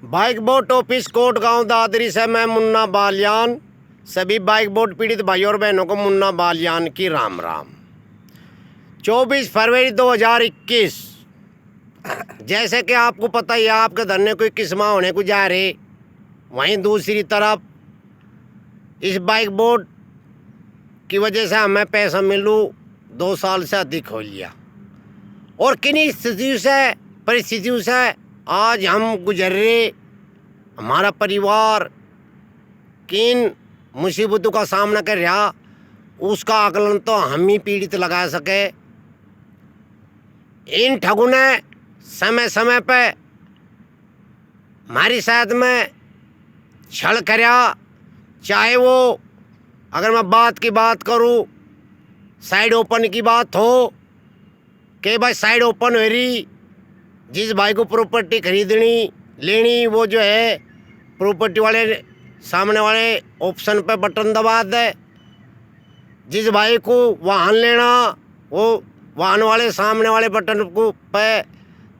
Bike boat office coat गांव दादरी से मैं मुन्ना बालियान सभी बाइक बोट पीड़ित भाइयों और बहनों को मुन्ना बालियान की राम राम। 24 फरवरी 2021 जैसे कि आपको पता ही है, आपके धरने कोई किस्मा होने को जा रहे। वहीं दूसरी तरफ इस बाइक बोट की वजह से हमें पैसा मिलू 2 साल से अधिक हो लिया और किन्हीं परिस्थितियों से आज हम गुजर रहे। हमारा परिवार किन मुसीबतों का सामना कर रहा, उसका आकलन तो हम ही पीड़ित लगा सके। इन ठगों ने समय समय पे हमारी साथ में छल करया। चाहे वो अगर मैं बात की बात करूं, साइड ओपन की बात हो कि भाई साइड ओपन हो रही, जिस भाई को प्रॉपर्टी खरीदनी लेनी वो जो है प्रॉपर्टी वाले सामने वाले ऑप्शन पे बटन दबा दे। जिस भाई को वाहन लेना वो वाहन वाले सामने वाले बटन को पे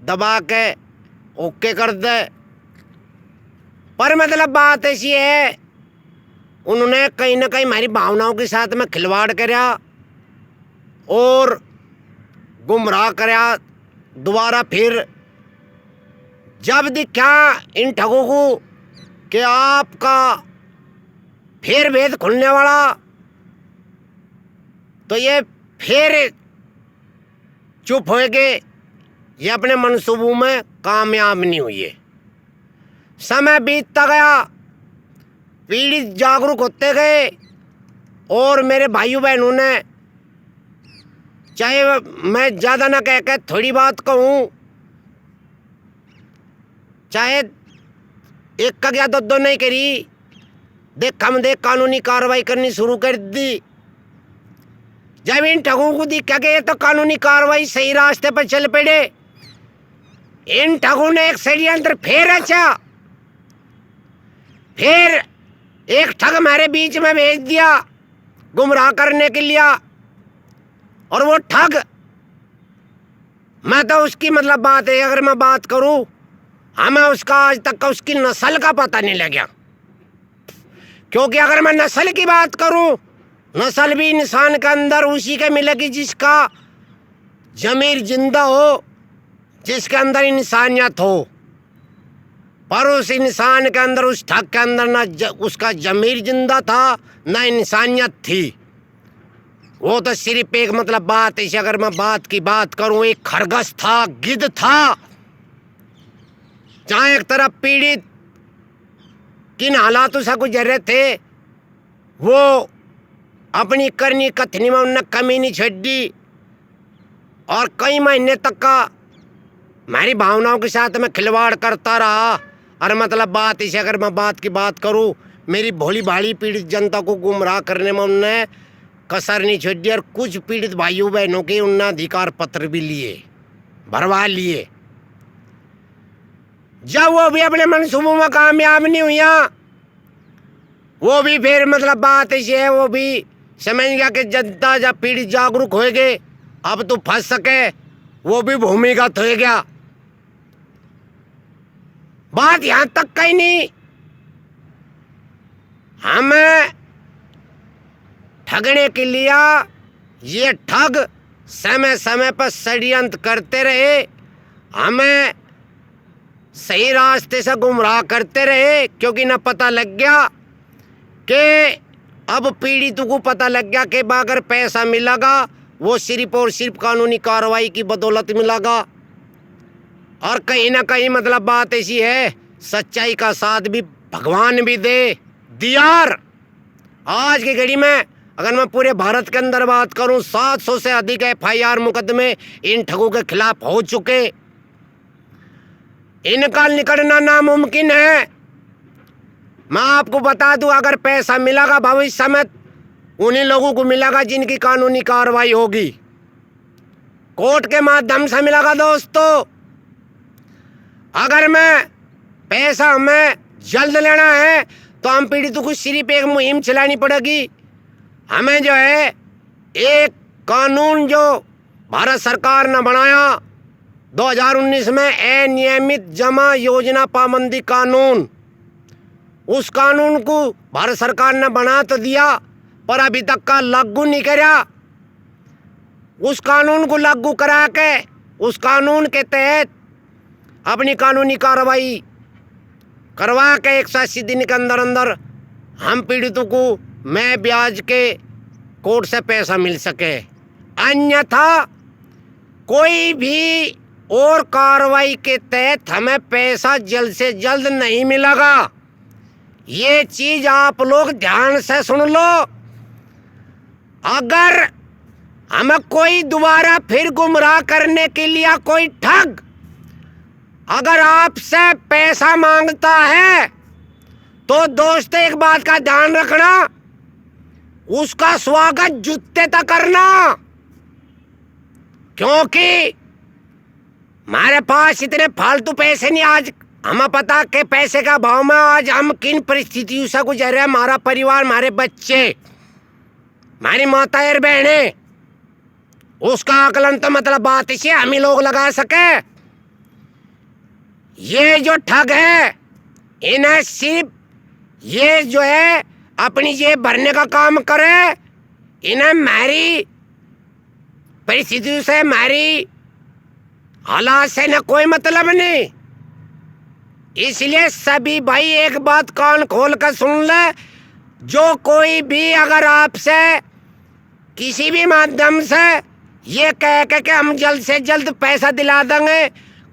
दबा के ओके कर दे। पर मतलब बात ऐसी है, उन्होंने कहीं ना कहीं हमारी भावनाओं के साथ में खिलवाड़ करया और गुमराह करया। दोबारा फिर जब दिखा इन ठगों को कि आपका फिर भेद खुलने वाला, तो ये फिर चुप हो गए। ये अपने मनसूबों में कामयाब नहीं हुए। समय बीतता गया, पीड़ित जागरूक होते गए और मेरे भाइयों बहनों ने, चाहे मैं ज़्यादा ना कह के थोड़ी बात कहूँ, चाहे एक का क्या दो नहीं करी, देख कानूनी कार्रवाई करनी शुरू कर दी। जब इन ठगों को दिखा गया तो कानूनी कार्रवाई सही रास्ते पर चल पड़े। इन ठगों ने एक षड्यंत्र फिर रचा, फिर एक ठग हमारे बीच में भेज दिया गुमराह करने के लिए। और वो ठग, मैं तो उसकी मतलब बात है, अगर मैं बात करूं, हमें उसका आज तक का उसकी नस्ल का पता नहीं लगा। क्योंकि अगर मैं नस्ल की बात करूं, नस्ल भी इंसान के अंदर उसी के मिलेगी जिसका जमीर जिंदा हो, जिसके अंदर इंसानियत हो। पर उस इंसान के अंदर, उस ठग के अंदर ना उसका जमीर जिंदा था ना इंसानियत थी। वो तो सिर्फ एक मतलब बात है, अगर मैं बात की बात करूं, एक खरगोश था, गिद्ध था। जहाँ एक तरफ पीड़ित किन हालातों से गुजर रहे थे, वो अपनी करनी कथनी में उन्हें कमी नहीं छोड़ी और कई महीने तक का हमारी भावनाओं के साथ में खिलवाड़ करता रहा। और मतलब बात इसे अगर मैं बात की बात करूं, मेरी भोली भाली पीड़ित जनता को गुमराह करने में उन्होंने कसर नहीं छोड़ी। और कुछ पीड़ित भाइयों बहनों के उन्होंने अधिकार पत्र भी लिए, भरवा लिए। जब वो भी अपने मनसूबों में कामयाब नहीं हुआ, वो भी फिर मतलब बात ऐसी है, वो भी समझ गया कि जनता जब पीड़ित जागरूक हो गए, अब तो फंस सके, वो भी भूमिगत हो गया। बात यहां तक कहीं नहीं, हमें ठगने के लिए ये ठग समय समय पर षड्यंत्र करते रहे, हमें सही रास्ते से गुमराह करते रहे। क्योंकि न पता लग गया कि अब पीड़ितों को पता लग गया कि अगर पैसा मिलेगा वो सिर्फ और सिर्फ कानूनी कार्रवाई की बदौलत मिलेगा। और कहीं ना कहीं मतलब बात ऐसी है, सच्चाई का साथ भी भगवान भी दे दियार। आज की घड़ी में अगर मैं पूरे भारत के अंदर बात करूं, 700 से अधिक FIR मुकदमे इन ठगों के खिलाफ हो चुके। इनका निकलना नामुमकिन है। मैं आपको बता दूं, अगर पैसा मिलेगा भविष्य में उन्हीं लोगों को मिलेगा जिनकी कानूनी कार्रवाई होगी, कोर्ट के माध्यम से मिलेगा। दोस्तों, अगर मैं पैसा हमें जल्द लेना है तो हम पीड़ितों को सिर्फ एक मुहिम चलानी पड़ेगी। हमें जो है एक कानून जो भारत सरकार ने बनाया, 2019 में अनियमित जमा योजना पाबंदी कानून, उस कानून को भारत सरकार ने बना तो दिया पर अभी तक का लागू नहीं करा। उस कानून को लागू करा के उस कानून के तहत अपनी कानूनी कार्रवाई करवा के 180 दिन के अंदर अंदर हम पीड़ितों को मैं ब्याज के कोर्ट से पैसा मिल सके, अन्यथा कोई भी और कार्रवाई के तहत हमें पैसा जल्द से जल्द नहीं मिलेगा। ये चीज आप लोग ध्यान से सुन लो। अगर हमें कोई दोबारा फिर गुमराह करने के लिए कोई ठग अगर आपसे पैसा मांगता है तो दोस्त एक बात का ध्यान रखना, उसका स्वागत जूते तक करना, क्योंकि हमारे पास इतने फालतू पैसे नहीं। आज हमें पता कि पैसे का भाव में आज हम किन परिस्थितियों से गुजर रहे हैं। हमारा परिवार, हमारे बच्चे, हमारी माता और बहनें, उसका आकलन तो मतलब बात इसे हम ही लोग लगा सके। ये जो ठग है इन्हें सिर्फ ये जो है अपनी जेब भरने का काम करे, इन्हें हमारी परिस्थितियों से, हमारी हालात से न कोई मतलब नहीं। इसलिए सभी भाई एक बात कान खोल कर सुन ले, जो कोई भी अगर आपसे किसी भी माध्यम से ये कह के हम जल्द से जल्द पैसा दिला देंगे,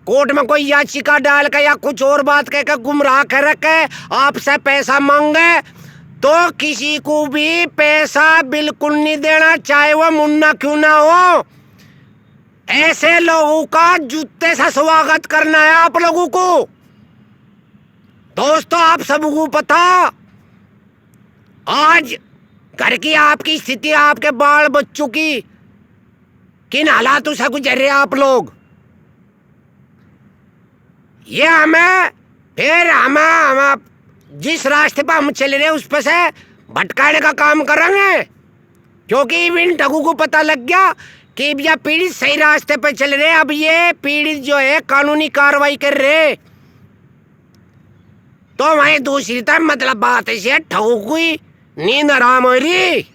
कोर्ट में कोई याचिका डाल के या कुछ और बात कह के गुमराह कर के आपसे पैसा मांगे, तो किसी को भी पैसा बिल्कुल नहीं देना, चाहे वो मुन्ना क्यों ना हो। ऐसे लोगों का जूते से स्वागत करना है आप लोगों को। दोस्तों, आप सबको पता आज घर की आपकी स्थिति, आपके बाल बच्चों की किन हालातों से गुजर रहे आप लोग। ये हमें फिर हम जिस रास्ते पर हम चल रहे हैं उस पर से भटकाने का काम करेंगे, क्योंकि इन ठगों को पता लग गया कि यह पीड़ित सही रास्ते पर चल रहे। अब ये पीड़ित जो है कानूनी कार्रवाई कर रहे, तो वहीं दूसरी तरफ मतलब बात है ठगों की नींद आराम हो रही।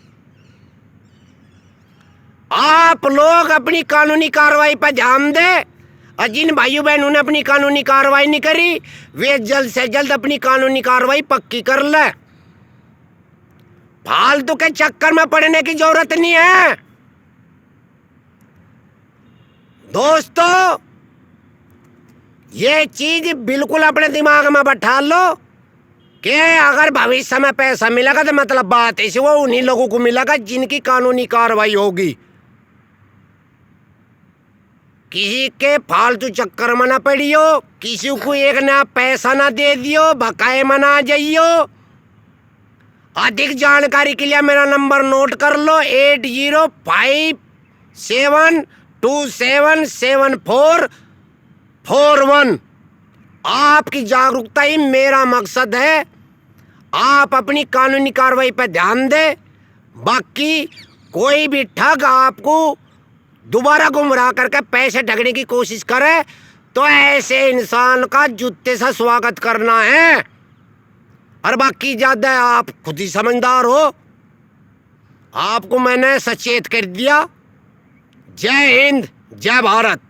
आप लोग अपनी कानूनी कार्रवाई पर ध्यान दे, और जिन भाइयों बहनों ने अपनी कानूनी कार्रवाई नहीं करी वे जल्द से जल्द अपनी कानूनी कार्रवाई पक्की कर ले। फालतू के चक्कर में पड़ने की जरूरत नहीं है। दोस्तों, ये चीज बिल्कुल अपने दिमाग में बैठा लो कि अगर भविष्य में पैसा मिलेगा तो मतलब बात ऐसी वो उन्हीं लोगों को मिलेगा जिनकी कानूनी कार्रवाई होगी। किसी के फालतू चक्कर में ना पड़ियो, किसी को एक ना पैसा ना दे दियो, बकाए में ना जाइयो। अधिक जानकारी के लिए मेरा नंबर नोट कर लो, 8057277441। आपकी जागरूकता ही मेरा मकसद है। आप अपनी कानूनी कार्रवाई पर ध्यान दें। बाकी कोई भी ठग आपको दोबारा गुमराह करके पैसे ठगने की कोशिश करे तो ऐसे इंसान का जूते से स्वागत करना है। और बाकी ज्यादा आप खुद ही समझदार हो, आपको मैंने सचेत कर दिया। जय हिंद, जय भारत।